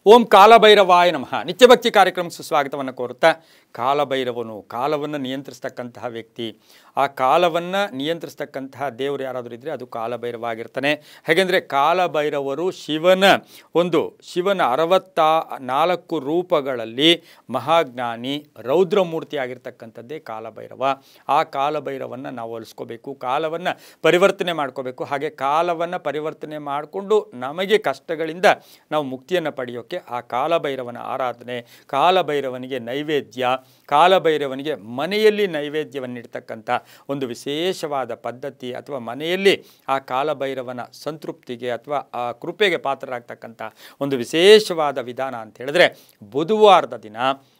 ಓಂ ಕಾಲಭೈರವಾಯ ನಮಃ. ನಿತ್ಯಭಕ್ತಿ ಕಾರ್ಯಕ್ರಮಕ್ಕೆ ಸುಸ್ವಾಗತವನ್ನು ಕೋರುತ್ತಾ, ಕಾಲಭೈರವನು ಕಾಲವನ್ನು ನಿಯಂತ್ರಿಸ್ತಕ್ಕಂತಹ ವ್ಯಕ್ತಿ. ಆ ಕಾಲವನ್ನು ನಿಯಂತ್ರಿಸ್ತಕ್ಕಂತಹ ದೇವರು ಯಾರಾದರೂ ಇದ್ದರೆ ಅದು ಕಾಲಭೈರವ ಆಗಿರ್ತಾನೆ. ಹೇಗೆಂದರೆ ಕಾಲಭೈರವರು ಶಿವನ 64 ರೂಪಗಳಲ್ಲಿ ಮಹಾಜ್ಞಾನಿ ರೌದ್ರಮೂರ್ತಿ ಆಗಿರ್ತಕ್ಕಂಥದ್ದೇ ಕಾಲಭೈರವ. ಆ ಕಾಲಭೈರವನ್ನು ನಾವು ಹೋಲಿಸ್ಕೋಬೇಕು, ಕಾಲವನ್ನು ಪರಿವರ್ತನೆ ಮಾಡ್ಕೋಬೇಕು. ಹಾಗೆ ಕಾಲವನ್ನು ಪರಿವರ್ತನೆ ಮಾಡಿಕೊಂಡು ನಮಗೆ ಕಷ್ಟಗಳಿಂದ ನಾವು ಮುಕ್ತಿಯನ್ನು ಪಡೆಯೋಕ್ಕೆ ಆ ಕಾಲಭೈರವನ ಆರಾಧನೆ, ಕಾಲಭೈರವನಿಗೆ ನೈವೇದ್ಯ, ಕಾಲಭೈರವನಿಗೆ ಮನೆಯಲ್ಲಿ ನೈವೇದ್ಯವನ್ನಿಡ್ತಕ್ಕಂಥ ಒಂದು ವಿಶೇಷವಾದ ಪದ್ಧತಿ, ಅಥವಾ ಮನೆಯಲ್ಲಿ ಆ ಕಾಲಭೈರವನ ಸಂತೃಪ್ತಿಗೆ ಅಥವಾ ಆ ಕೃಪೆಗೆ ಪಾತ್ರರಾಗ್ತಕ್ಕಂಥ ಒಂದು ವಿಶೇಷವಾದ ವಿಧಾನ ಅಂತ ಹೇಳಿದ್ರೆ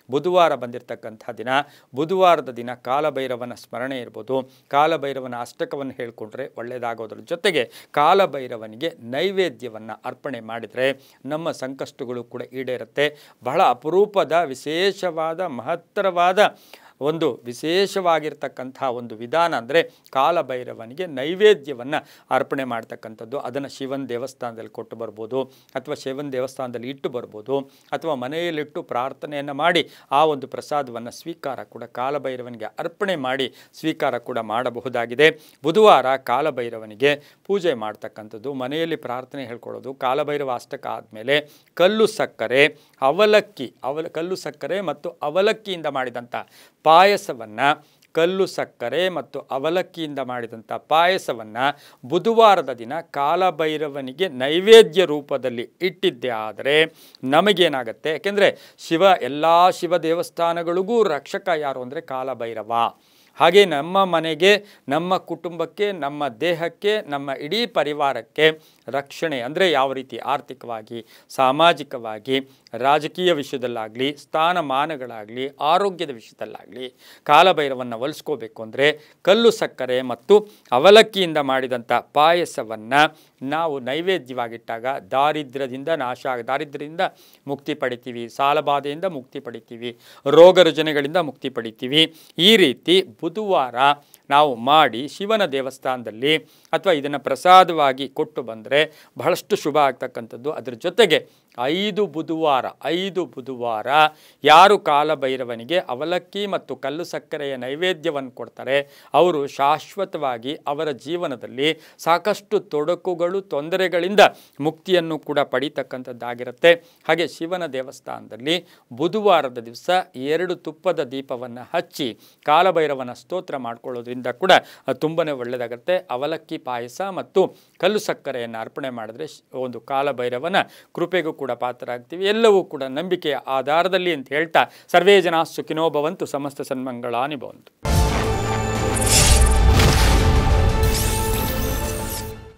ಬುಧವಾರ ಬಂದಿರತಕ್ಕಂಥ ದಿನ, ಬುಧವಾರದ ದಿನ ಕಾಲಭೈರವನ ಸ್ಮರಣೆ ಇರ್ಬೋದು, ಕಾಲಭೈರವನ ಅಷ್ಟಕವನ್ನು ಹೇಳಿಕೊಂಡ್ರೆ ಒಳ್ಳೆಯದಾಗೋದ್ರ ಜೊತೆಗೆ ಕಾಲಭೈರವನಿಗೆ ನೈವೇದ್ಯವನ್ನು ಅರ್ಪಣೆ ಮಾಡಿದರೆ ನಮ್ಮ ಸಂಕಷ್ಟಗಳು ಕೂಡ ಈಡೇರುತ್ತೆ. ಬಹಳ ಅಪರೂಪದ ವಿಶೇಷವಾದ ಮಹತ್ತರವಾದ ಒಂದು ವಿಶೇಷವಾಗಿರ್ತಕ್ಕಂಥ ಒಂದು ವಿಧಾನ ಅಂದರೆ ಕಾಲಭೈರವನಿಗೆ ನೈವೇದ್ಯವನ್ನು ಅರ್ಪಣೆ ಮಾಡ್ತಕ್ಕಂಥದ್ದು. ಅದನ್ನು ಶಿವನ ದೇವಸ್ಥಾನದಲ್ಲಿ ಕೊಟ್ಟು ಬರ್ಬೋದು, ಅಥವಾ ಶಿವನ ದೇವಸ್ಥಾನದಲ್ಲಿ ಇಟ್ಟು ಬರ್ಬೋದು, ಅಥವಾ ಮನೆಯಲ್ಲಿಟ್ಟು ಪ್ರಾರ್ಥನೆಯನ್ನು ಮಾಡಿ ಆ ಒಂದು ಪ್ರಸಾದವನ್ನು ಸ್ವೀಕಾರ ಕೂಡ ಕಾಲಭೈರವನಿಗೆ ಅರ್ಪಣೆ ಮಾಡಿ ಸ್ವೀಕಾರ ಕೂಡ ಮಾಡಬಹುದಾಗಿದೆ. ಬುಧವಾರ ಕಾಲಭೈರವನಿಗೆ ಪೂಜೆ ಮಾಡ್ತಕ್ಕಂಥದ್ದು, ಮನೆಯಲ್ಲಿ ಪ್ರಾರ್ಥನೆ ಹೇಳ್ಕೊಳ್ಳೋದು, ಕಾಲಭೈರವ ಅಷ್ಟಕ ಆದಮೇಲೆ ಕಲ್ಲು ಸಕ್ಕರೆ ಮತ್ತು ಅವಲಕ್ಕಿಯಿಂದ ಮಾಡಿದಂಥ ಪಾಯಸವನ್ನು ಕಲ್ಲು ಸಕ್ಕರೆ ಮತ್ತು ಅವಲಕ್ಕಿಯಿಂದ ಮಾಡಿದಂಥ ಪಾಯಸವನ್ನು ಬುಧವಾರದ ದಿನ ಕಾಲಭೈರವನಿಗೆ ನೈವೇದ್ಯ ರೂಪದಲ್ಲಿ ಇಟ್ಟಿದ್ದೇ ಆದರೆ ನಮಗೇನಾಗುತ್ತೆ? ಯಾಕೆಂದರೆ ಎಲ್ಲ ಶಿವ ದೇವಸ್ಥಾನಗಳಿಗೂ ರಕ್ಷಕ ಯಾರು ಅಂದರೆ ಕಾಲಭೈರವ. ಹಾಗೆ ನಮ್ಮ ಮನೆಗೆ, ನಮ್ಮ ಕುಟುಂಬಕ್ಕೆ, ನಮ್ಮ ದೇಹಕ್ಕೆ, ನಮ್ಮ ಇಡೀ ಪರಿವಾರಕ್ಕೆ ರಕ್ಷಣೆ ಅಂದರೆ ಯಾವ ರೀತಿ? ಆರ್ಥಿಕವಾಗಿ, ಸಾಮಾಜಿಕವಾಗಿ, ರಾಜಕೀಯ ವಿಷಯದಲ್ಲಾಗಲಿ, ಸ್ಥಾನಮಾನಗಳಾಗಲಿ, ಆರೋಗ್ಯದ ವಿಷಯದಲ್ಲಾಗಲಿ ಕಾಲಭೈರವನ್ನು ಒಲಿಸ್ಕೋಬೇಕು ಅಂದರೆ ಕಲ್ಲು ಸಕ್ಕರೆ ಮತ್ತು ಅವಲಕ್ಕಿಯಿಂದ ಮಾಡಿದಂಥ ಪಾಯಸವನ್ನು ನಾವು ನೈವೇದ್ಯವಾಗಿಟ್ಟಾಗ ದಾರಿದ್ರ್ಯದಿಂದ ಮುಕ್ತಿ ಪಡಿತೀವಿ, ಸಾಲಬಾಧೆಯಿಂದ ಮುಕ್ತಿ ಪಡಿತೀವಿ, ರೋಗ ರುಜಿನಗಳಿಂದ ಮುಕ್ತಿ ಪಡಿತೀವಿ. ಈ ರೀತಿ ಬುಧವಾರ ನಾವು ಮಾಡಿ ಶಿವನ ದೇವಸ್ಥಾನದಲ್ಲಿ ಅಥವಾ ಇದನ್ನು ಪ್ರಸಾದವಾಗಿ ಕೊಟ್ಟು ಬಂದರೆ ಬಹಳಷ್ಟು ಶುಭ ಆಗ್ತಕ್ಕಂಥದ್ದು. ಅದರ ಜೊತೆಗೆ 5 ಬುಧವಾರ ಯಾರು ಕಾಲಭೈರವನಿಗೆ ಅವಲಕ್ಕಿ ಮತ್ತು ಕಲ್ಲು ಸಕ್ಕರೆಯ ನೈವೇದ್ಯವನ್ನು ಕೊಡ್ತಾರೆ ಅವರು ಶಾಶ್ವತವಾಗಿ ಅವರ ಜೀವನದಲ್ಲಿ ಸಾಕಷ್ಟು ತೊಡಕುಗಳು, ತೊಂದರೆಗಳಿಂದ ಮುಕ್ತಿಯನ್ನು ಕೂಡ ಪಡೀತಕ್ಕಂಥದ್ದಾಗಿರುತ್ತೆ. ಹಾಗೆ ಶಿವನ ದೇವಸ್ಥಾನದಲ್ಲಿ ಬುಧವಾರದ ದಿವಸ 2 ತುಪ್ಪದ ದೀಪವನ್ನು ಹಚ್ಚಿ ಕಾಲಭೈರವನ ಸ್ತೋತ್ರ ಮಾಡ್ಕೊಳ್ಳೋದ್ರಿಂದ ಕೂಡ ತುಂಬಾ ಒಳ್ಳೆಯದಾಗುತ್ತೆ. ಅವಲಕ್ಕಿ ಪಾಯಸ ಮತ್ತು ಕಲ್ಲು ಸಕ್ಕರೆಯನ್ನು ಅರ್ಪಣೆ ಮಾಡಿದ್ರೆ ಒಂದು ಕಾಲಭೈರವನ ಕೃಪೆಗೂ ಕೂಡ ಪಾತ್ರರಾಗ್ತೀವಿ. ಎಲ್ಲವೂ ಕೂಡ ನಂಬಿಕೆಯ ಆಧಾರದಲ್ಲಿ ಅಂತ ಹೇಳ್ತಾ ಸರ್ವೇ ಜನ ಸುಖಿನೋ ಭವಂತು, ಸಮಸ್ತ ಸನ್ಮಂಗಳಾನಿ ಭವಂತು.